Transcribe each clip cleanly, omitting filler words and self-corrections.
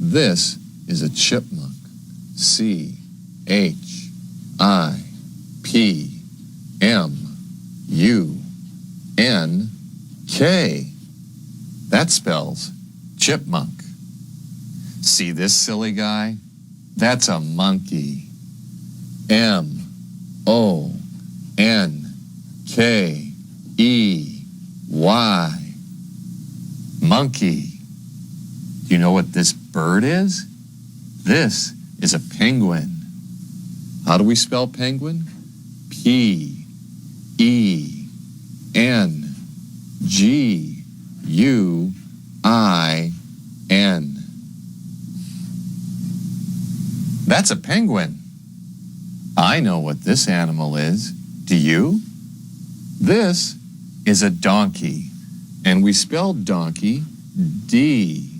This is a chipmunk. C-H-I-P-M-U-N-K. That spells chipmunk. See this silly guy? That's a monkey. M-O-N-K-E-Y. Monkey. Do you know what this bird is? This is a penguin. How do we spell penguin? P-E-N-G-U-I-N. That's a penguin. I know what this animal is. Do you? This is a donkey, and we spell donkey D-O-N-K-E-Y.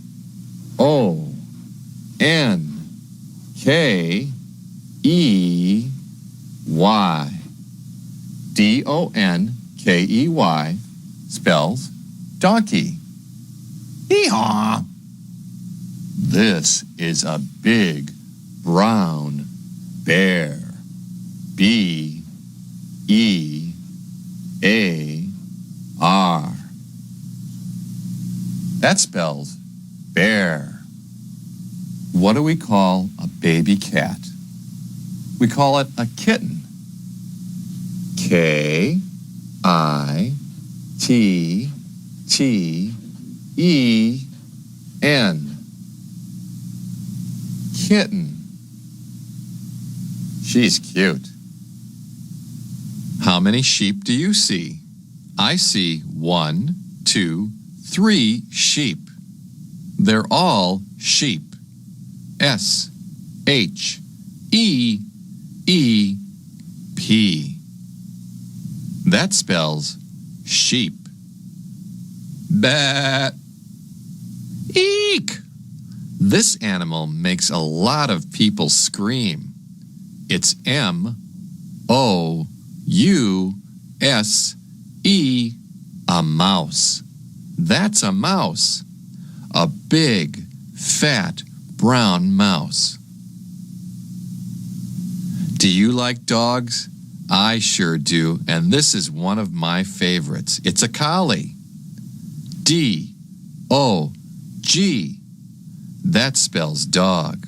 D-O-N-K-E-Y spells donkey. Hee-haw! This is a big brown bear. B-E-A-R. That spells bear. What do we call a baby cat? We call it a kitten. K-I-T-T-E-N. Kitten. She's cute. How many sheep do you see? I see 1, 2, 3 sheep. They're all sheep. S-H-E-E-P. That spells sheep. Bat. Eek! This animal makes a lot of people scream. It's M-O-U-S-E, a mouse. That's a mouse. A big, fat, brown mouse. Do you like dogs? I sure do, and this is one of my favorites. It's a collie. D-O-G. That spells dog.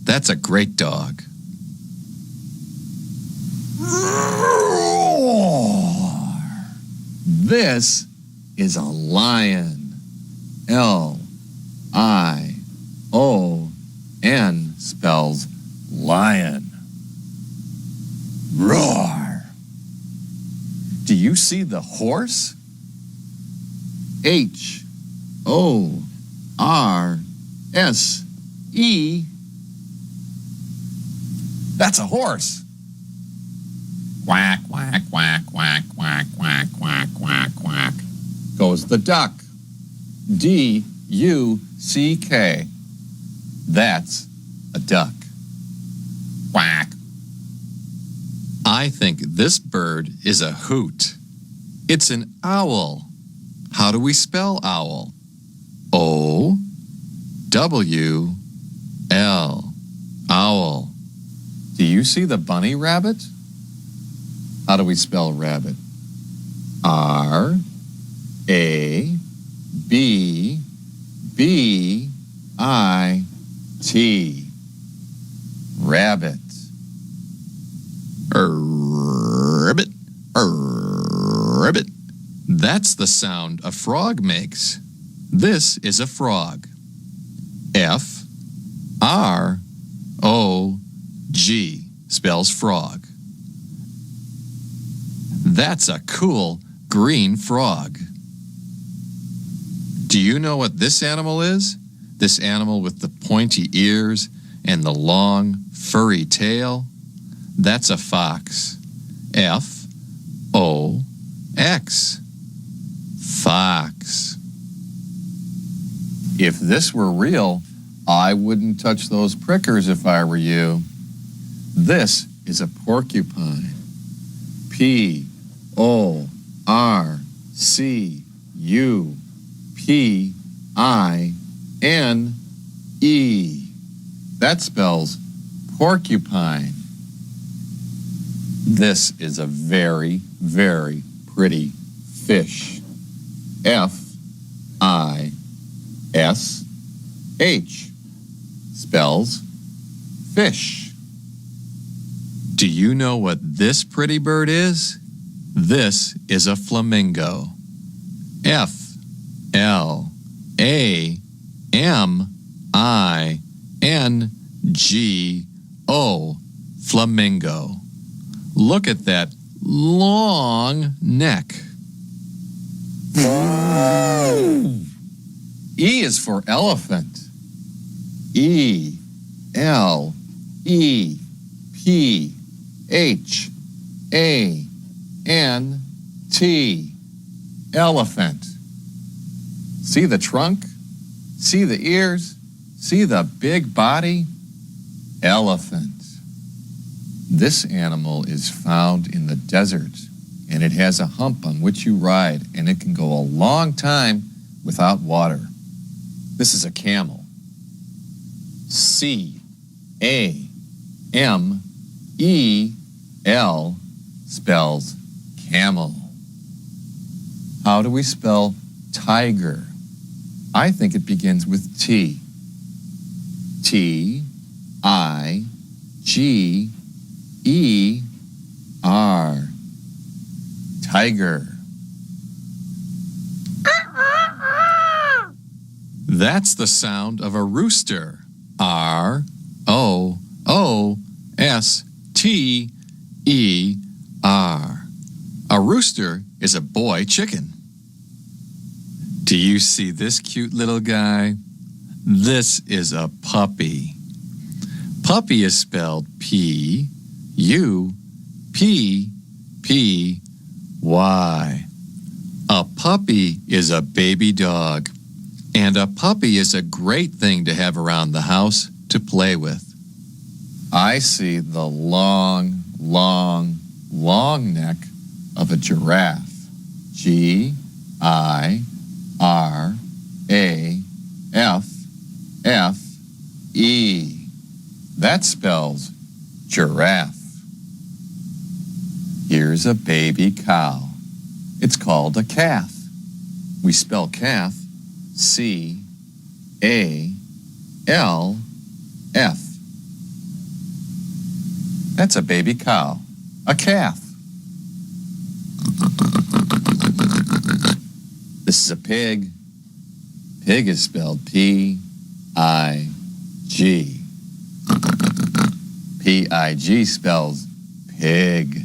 That's a great dog. This is a lion. L-I-O-N spells lion. Roar. Do you see the horse? H-O-R-S-E. That's a horse. Quack, quack, quack, quack, quack, quack, quack, quack, quack. Goes the duck. D-U-C-K. That's a duck. Quack. I think this bird is a hoot. It's an owl. How do we spell owl? O-W-L. Owl. Do you see the bunny rabbit? How do we spell rabbit? R-A-B-B-I-T. Rabbit. Ribbit. Ribbit. That's the sound a frog makes. This is a frog. F-R-O-G spells frog. That's a cool green frog. Do you know what this animal is? This animal with the pointy ears and the long, furry tail? That's a fox. F-O-X. Fox. If this were real, I wouldn't touch those prickers if I were you. This is a porcupine. P-O-R-C-U-P-I-N-E. That spells porcupine. This is a very, very pretty fish. F-I-S-H spells fish. Do you know what this pretty bird is? This is a flamingo. F-L-A-M-I-N-G-O, flamingo. Look at that long neck. E is for elephant. E-L-E-P-H-A-N-T, elephant. See the trunk? See the ears? See the big body? Elephant. This animal is found in the desert, and it has a hump on which you ride, and it can go a long time without water. This is a camel. C-A-M-E-L spells camel. How do we spell tiger? I think it begins with T. T-I-G-E-R. Tiger. That's the sound of a rooster. R-O-O-S-T-E-R. A rooster is a boy chicken. Do you see this cute little guy? This is a puppy. Puppy is spelled P-U-P-P-Y. A puppy is a baby dog, and a puppy is a great thing to have around the house to play with. I see the long, long, long neck of a giraffe. G-I-R-A-F-F-E. That spells giraffe. Here's a baby cow. It's called a calf. We spell calf C-A-L-F. That's a baby cow, a calf. This is a pig. Pig is spelled P-I-G. P-I-G spells pig.